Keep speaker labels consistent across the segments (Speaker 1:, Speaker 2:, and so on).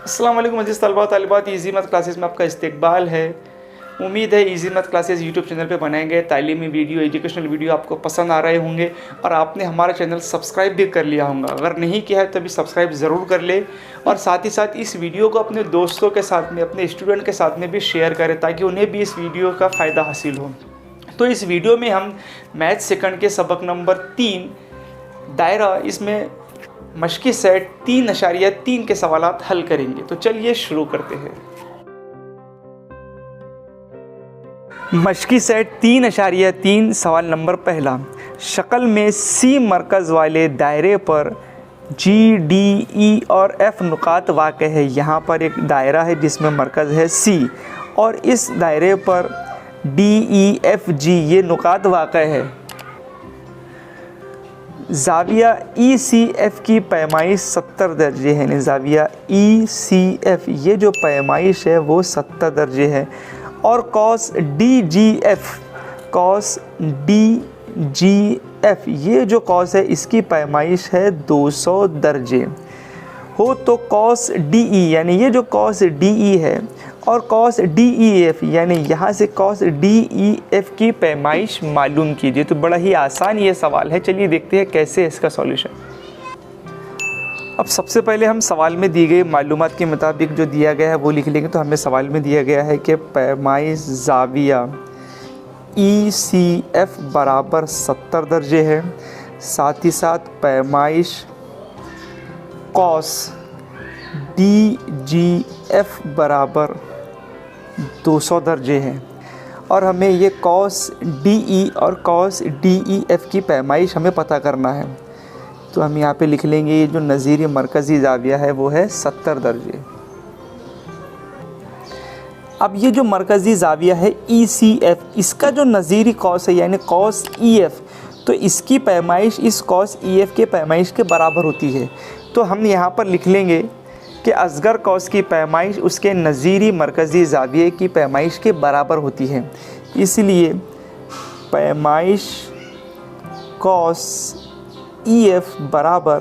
Speaker 1: अस्सलाम वालेकुम अज़ीज़ तलबा तालिबात, ईज़ी मैथ क्लासेस में आपका इस्तकबाल है। उम्मीद है easy math classes YouTube channel पे बनाए गए तालीमी वीडियो, एजुकेशनल वीडियो आपको पसंद आ रहे होंगे और आपने हमारा चैनल सब्सक्राइब भी कर लिया होगा। अगर नहीं किया है तो अभी सब्सक्राइब ज़रूर कर ले और साथ ही साथ इस वीडियो को अपने दोस्तों के साथ में, अपने स्टूडेंट के साथ में भी शेयर करें ताकि उन्हें भी इस वीडियो का फ़ायदा हासिल हो। तो इस वीडियो में हम मैथ सेकंड के सबक नंबर 3 दायरा, इसमें मश्की सेट 3.3 के सवालात हल करेंगे। तो चलिए शुरू करते हैं। मश्की सेट 3.3 सवाल नंबर पहला, शक्ल में सी मरकज़ वाले दायरे पर जी, डी, ई और एफ नुकात वाक़ है। यहाँ पर एक दायरा है जिसमें मरकज़ है सी और इस दायरे पर डी, ई, एफ, जी ये नुकात वाक़ है। ज़ाविया ई सी एफ़ की पैमाइश 70 दर्जे है, यानी ज़ाविया ई सी एफ़ ये जो पैमाइश है वो 70 दर्जे है। और cos D G F, cos D G F ये जो कॉस है इसकी पैमाइश है 200 दर्जे हो। तो कॉस डी ई यानी ये जो कॉस डी ई है और कॉस डी ई एफ़ यानी यहाँ से कॉस डी ई एफ़ की पैमाइश मालूम कीजिए। तो बड़ा ही आसान ये सवाल है, चलिए देखते हैं कैसे है इसका सॉल्यूशन। अब सबसे पहले हम सवाल में दी गई मालूमात के मुताबिक जो दिया गया है वो लिख लेंगे। तो हमें सवाल में दिया गया है कि पैमाइश ज़ाविया ई सी एफ़ बराबर 70 दर्जे है, साथ ही साथ पैमाइश कॉस डी जी एफ़ बराबर 200 दर्जे है और हमें ये कॉस डी ई और कॉस डी ई एफ़ की पैमाइश हमें पता करना है। तो हम यहाँ पे लिख लेंगे ये जो नज़ीरी मरकज़ी ज़ाविया है वो है 70 दर्जे। अब ये जो मरकज़ी ज़ाविया है ई सी एफ़, इसका जो नज़ीरी कॉस है यानी कॉस ई एफ़, तो इसकी पैमाइश इस कॉस ई एफ़ के पैमाइश के बराबर होती है। तो हम यहाँ पर लिख लेंगे कि असगर कॉस की पैमाइश उसके नज़ीरी मरकज़ी ज़ाविये की पैमाइश के बराबर होती है, इसलिए पैमाइश कॉस ई एफ़ बराबर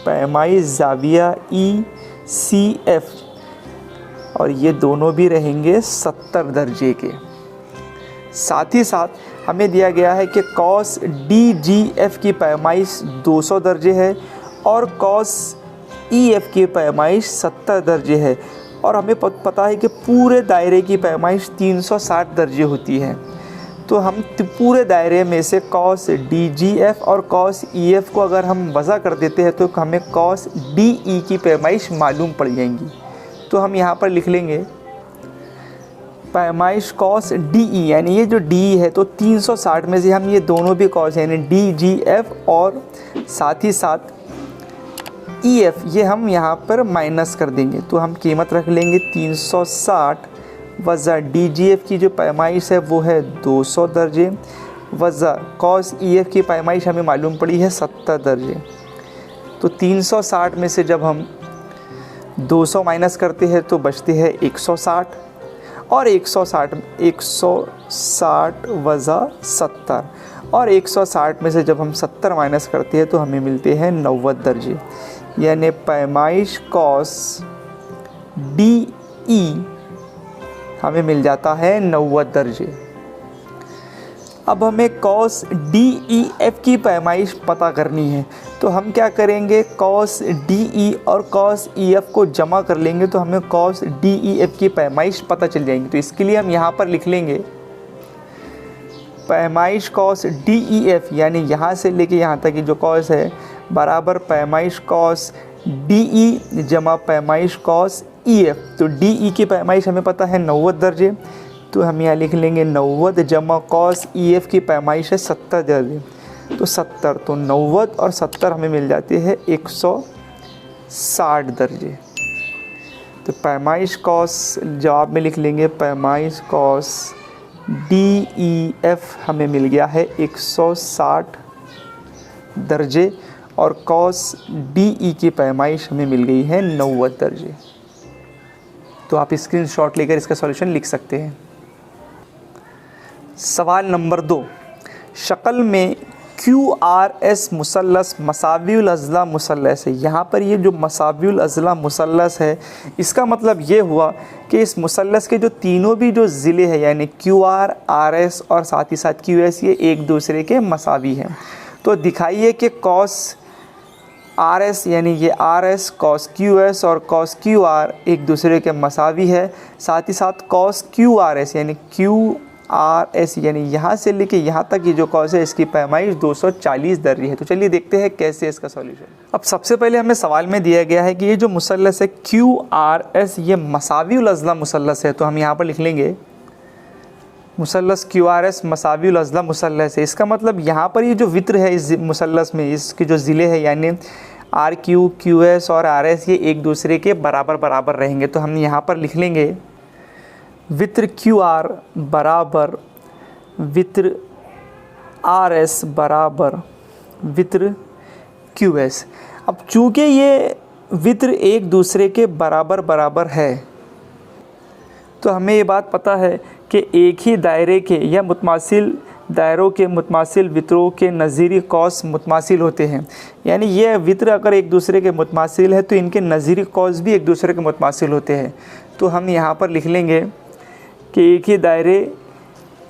Speaker 1: पैमाइश ज़ाविया ई सी एफ़ और ये दोनों भी रहेंगे 70 दर्जे के। साथ ही साथ हमें दिया गया है कि कॉस डी जी एफ़ की पैमाइश 200 दर्जे है और कॉस ई एफ़ की पैमाइश 70 दर्जे है और हमें पता है कि पूरे दायरे की पैमाइश 360 दर्जे होती है। तो हम पूरे दायरे में से कॉस डी जी एफ़ और कॉस ई एफ़ को अगर हम वज़ा कर देते हैं तो हमें कॉस डी ई की पैमाइश मालूम पड़ जाएंगी। तो हम यहाँ पर लिख लेंगे पैमाइश कॉस डी ई यानी ये जो डी ई है तो 360 में से हम ये दोनों भी कॉस यानी डी जी एफ़ और साथ ही साथ ई एफ़ ये हम यहाँ पर माइनस कर देंगे। तो हम कीमत रख लेंगे 360 वज़ा डी जी एफ़ की जो पैमाइश है वो है 200 दर्जे वज़ा कॉस ई एफ़ की पैमाइश हमें मालूम पड़ी है 70 दर्जे। तो 360 में से जब हम 200 माइनस करते हैं तो बचते हैं 160 और 160 वज़ा 70 और 160 में से जब हम 70 माइनस करते हैं तो हमें मिलते हैं 90 दर्जे, यानी पैमाइश कॉस डी ई हमें मिल जाता है 90 दर्जे। अब हमें कॉस डी ई एफ़ की पैमाइश पता करनी है। तो हम क्या करेंगे, कॉस डी ई और कॉस ई एफ़ को जमा कर लेंगे तो हमें कॉस डी ई एफ़ की पैमाइश पता चल जाएंगी। तो इसके लिए हम यहाँ पर लिख लेंगे पैमाइश कॉस डी ई एफ़ यानी यहाँ से लेके यहाँ तक की जो कॉस है बराबर पैमाइश कॉस डी ई जमा पैमाइश कॉस ई एफ़। तो डी ई की पैमाइश हमें पता है 90 दर्जे, तो हम यहाँ लिख लेंगे 90 जमा कॉस ई एफ़ की पैमाइश है 70 दर्जे। तो 70 तो 90 और 70 हमें मिल जाते हैं 160 दर्जे। तो पैमाइश कॉस जवाब में लिख लेंगे पैमाइश कॉस डी ई एफ़ हमें मिल गया है 160 दर्जे और कॉस डी ई की पैमाइश हमें मिल गई है 90 दर्जे। तो आप स्क्रीनशॉट लेकर इसका सॉल्यूशन लिख सकते हैं। सवाल नंबर 2, शक्ल में क्यू आर एस मुसल्लस मसाविउल अज़ला मुसल्लस है। यहाँ पर ये जो मसाविउल अज़ला मुसल्लस है, इसका मतलब ये हुआ कि इस मुसल्लस के जो तीनों भी जो ज़िले हैं यानी क्यू आर, आर एस और साथ ही साथ क्यू एस, ये एक दूसरे के मसावी हैं। तो दिखाइए कि कॉस आर एस यानी ये R S cos Q S और कॉस क्यू आर एक दूसरे के मसावी है। साथ ही साथ कॉस क्यू आर एस यानी क्यू आर एस यानी यहाँ से लेके यहाँ तक ये जो कॉस है इसकी पैमाइश 240 दर्जे है। तो चलिए देखते हैं कैसे इसका सॉल्यूशन। अब सबसे पहले हमें सवाल में दिया गया है कि ये जो मुसल्लस है क्यू आर एस ये मसाविउल अज़ला मुसल्लस है। तो हम यहाँ पर लिख लेंगे मुसल्लस क्यू आर एस मसाविउल अज़ला मुसल्लस है। इसका मतलब यहाँ पर ये जो वित्र है इस मुसल्लस में, इसके जो ज़िले हैं यानी आर क्यू, क्यू एस और आर एस ये एक दूसरे के बराबर बराबर रहेंगे। तो हम यहाँ पर लिख लेंगे वित्र क्यू आर बराबर वित्र आर एस बराबर वित्र क्यू एस। अब चूँकि ये वित्र एक दूसरे के बराबर बराबर है तो हमें ये बात पता है कि एक ही दायरे के या मुतमासिल दायरों के मुतमासिल वित्रों के नज़ीरी कॉस मुतमासिल होते हैं। यानी ये वित्र अगर एक दूसरे के मुतमासिल है तो इनके नज़ीरी कॉस भी एक दूसरे के मुतमासिल होते हैं। तो हम यहाँ पर लिख लेंगे कि एक ही दायरे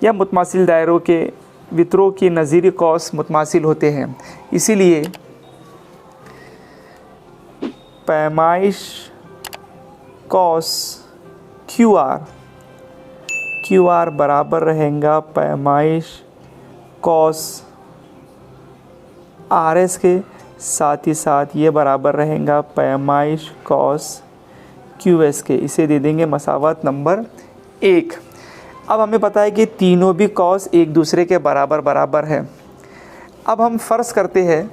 Speaker 1: या मुतमासिल दायरों के वित्रों की नज़ीरी कॉस मुतमासिल होते हैं। इसीलिए पैमाइश कॉस क्यू आर बराबर रहेगा पैमाइश कॉस आर एस के, साथ ही साथ ये बराबर रहेगा पैमाइश कॉस क्यू एस के। इसे दे देंगे मसावत नंबर 1। अब हमें पता है कि तीनों भी कॉस एक दूसरे के बराबर बराबर है। अब हम फ़र्ज़ करते हैं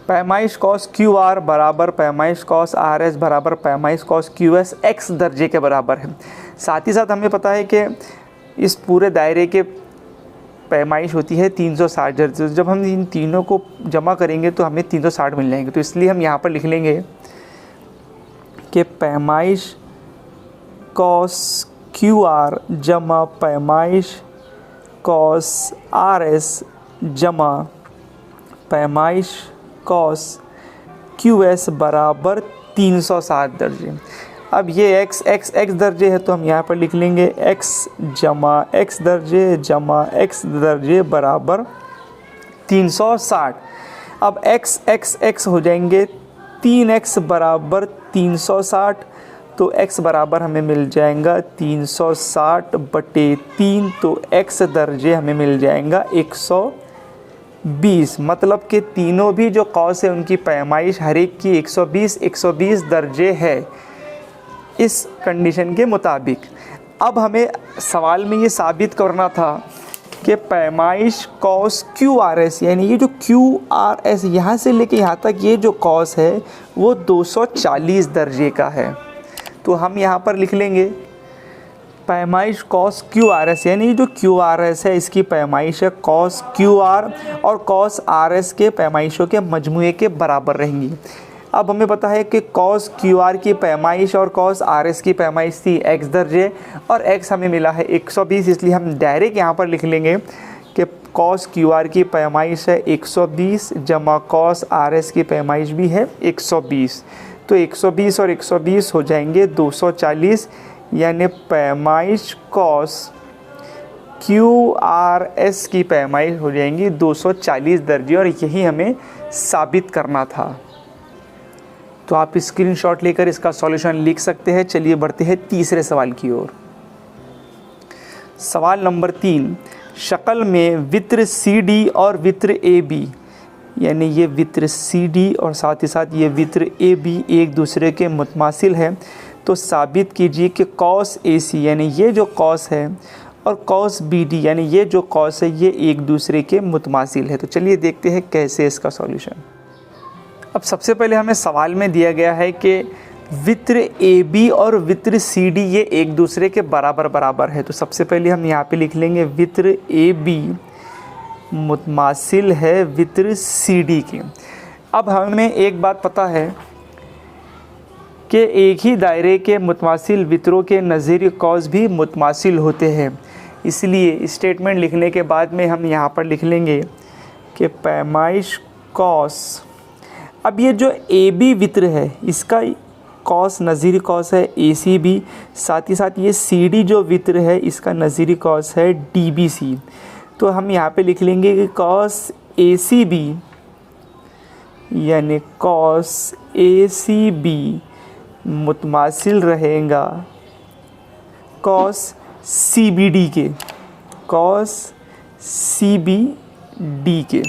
Speaker 1: पैमाइश कॉस क्यू आर बराबर पैमाइश कॉस आर एस बराबर पैमाइश कॉस क्यू एस एक्स दर्जे के बराबर है। साथ ही साथ हमें पता है कि इस पूरे दायरे के पैमाइश होती है 360 दर्जे। जब हम इन तीनों को जमा करेंगे तो हमें 360 मिल जाएंगे। तो इसलिए हम यहाँ पर लिख लेंगे कि पैमाइश कॉस क्यू आर जमा पैमाइश कॉस आर एस जमा पैमाइश कॉस क्यू एस बराबर 360 दर्जे। अब ये x दर्जे है तो हम यहाँ पर लिख लेंगे x जमा x दर्जे जमा x दर्जे बराबर 360। अब x हो जाएंगे 3x बराबर 360। तो x बराबर हमें मिल जाएगा 360 बटे 3। तो x दर्जे हमें मिल जाएगा 120। मतलब कि तीनों भी जो कॉस है उनकी पैमाइश हर एक की 120 दर्जे है इस कंडीशन के मुताबिक। अब हमें सवाल में ये साबित करना था कि पैमाइश कॉस क्यू आर एस यानी ये जो क्यू आर एस यहाँ से लेके यहाँ तक ये जो कॉस है वो 240 दर्जे का है। तो हम यहाँ पर लिख लेंगे पैमाइश कॉस क्यू आर एस यानी जो क्यू आर एस है इसकी पैमाइश है कॉस क्यू आर और कॉस आर एस के पैमाइशों के मजमूए के बराबर रहेंगी। अब हमें पता है कि कॉस क्यू आर की पैमाइश और कॉस आर एस की पैमाइश थी x दर्जे और x हमें मिला है 120। इसलिए हम डायरेक्ट यहाँ पर लिख लेंगे कि कॉस क्यू आर की पैमाइश है 120 जमा कॉस आर एस की पैमाइश भी है 120। तो 120 और 120 हो जाएंगे 240 यानी पैमाइश कॉस क्यू आर एस की पैमाइश हो जाएंगी 240 दर्जे और यही हमें साबित करना था। तो आप स्क्रीनशॉट लेकर इसका सॉल्यूशन लिख सकते हैं। चलिए बढ़ते हैं तीसरे सवाल की ओर। सवाल नंबर 3, शक्ल में वित्र सी डी और वित्र ए बी यानी ये वित्र सी डी और साथ ही साथ ये वित्र ए बी एक दूसरे के मुतमासिल है। तो साबित कीजिए कि कॉस ए सी यानी ये जो कॉस है और कॉस बी डी यानी ये जो कॉस है ये एक दूसरे के मुतमासिल है। तो चलिए देखते हैं कैसे इसका सॉल्यूशन। अब सबसे पहले हमें सवाल में दिया गया है कि वित्र ए बी और वित्र सी डी ये एक दूसरे के बराबर बराबर है। तो सबसे पहले हम यहाँ पे लिख लेंगे वित्र ए बी मुतमासिल है वित्र सी डी के। अब हमें एक बात पता है कि एक ही दायरे के मुतमासिल वित्रों के नज़ीरी कॉस भी मुतमासिल होते हैं। इसलिए स्टेटमेंट लिखने के बाद में हम यहाँ पर लिख लेंगे कि पैमाइश कॉस, अब ये जो ए बी वित्र है इसका कॉस नज़ीरी कॉस है ए सी बी, साथ ही साथ ये सी डी जो वित्र है इसका नज़ीरी कॉस है डी बी सी। तो हम यहाँ पे लिख लेंगे कि कॉस ए सी बी यानी कॉस ए सी बी मुतमासिल रहेगा कॉस सी बी डी के, कॉस सी बी डी के।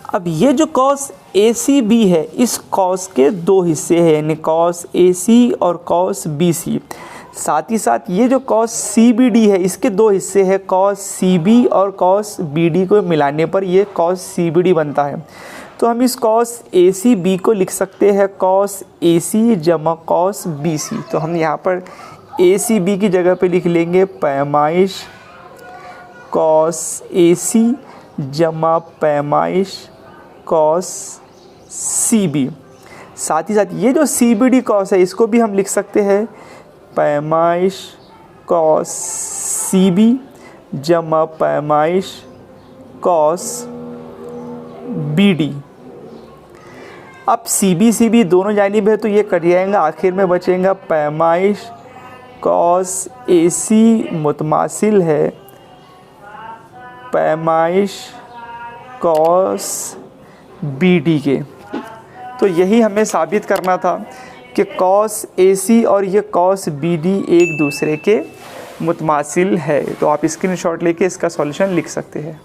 Speaker 1: अब ये जो कॉस ए सी बी है इस कॉस के दो हिस्से हैं, यानी कॉस ए सी और कॉस बी सी। साथ ही साथ ये जो कॉस सी बी डी है इसके दो हिस्से हैं, कॉस सी बी और कॉस बी डी को मिलाने पर ये कॉस सी बी डी बनता है। तो हम इस कॉस ए सी बी को लिख सकते हैं कॉस ए सी जमा कॉस बी सी। तो हम यहाँ पर ए सी बी की जगह पे लिख लेंगे पैमाइश कॉस ए सी जमा पैमाइश कॉस सी बी। साथ ही साथ ये जो सी बी डी कॉस है इसको भी हम लिख सकते हैं पैमाइश कॉस सी बी जमा पैमाइश कॉस बी डी। अब सी बी दोनों जानिब है तो ये कट जाएगा, आखिर में बचेगा पैमाइश कॉस ए सी मुतमासिल है पैमाइश कॉस बी डी के। तो यही हमें साबित करना था कि कॉस ए सी और ये कॉस बी डी एक दूसरे के मुतमासिल है। तो आप स्क्रीनशॉट लेके इसका सॉल्यूशन लिख सकते हैं।